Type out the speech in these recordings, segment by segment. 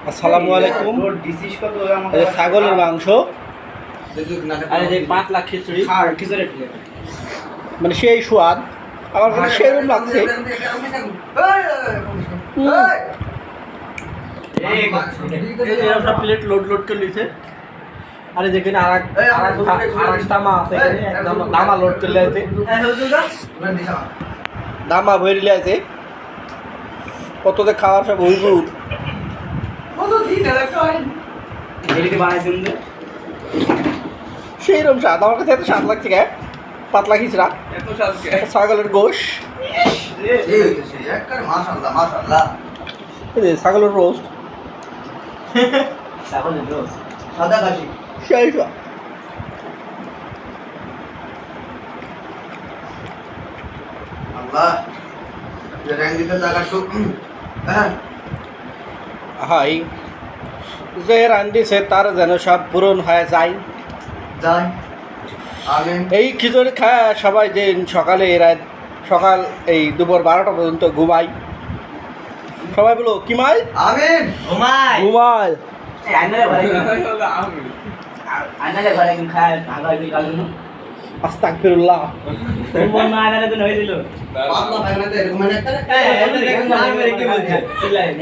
আসসালামু আলাইকুম। ছাগলের মাংস পাতলা খিচুড়ি মানে সেই স্বাদ আমার কাছে সেরকম লাগছে। প্লেট লোড করে নিয়েছে। আরে যেখানে আর দামা আছে, দামা লোড করে আছে, দামা ভরিলে আছে কত যে খাওয়ার সব হুজুর সেইরকম স্বাদ আমার কাছে এত স্বাদ লাগছে। পাতলা খিচড়া ছাগলের গোশ, ছাগলের রোস্ট, সাদা কাশি সেই স্বাদ। হাই যে রান্ধিছে তার যেন সব পূরণ হয়ে যায়। এই খিচুড়ি খায় সবাই যে সকালে সকাল এই দুপুর 12টা পর্যন্ত ঘুমাই। সবাই বলো কি মাই আমিন ঘুমাই ঘুমাই। আস্তাগফিরুল্লাহ।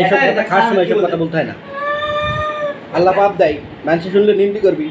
এসব কথা খাওয়ার সময় এসব কথা বলতে হয় না। আল্লাহ পাপ দেয়, মানুষ শুনলে নিন্দি করবি।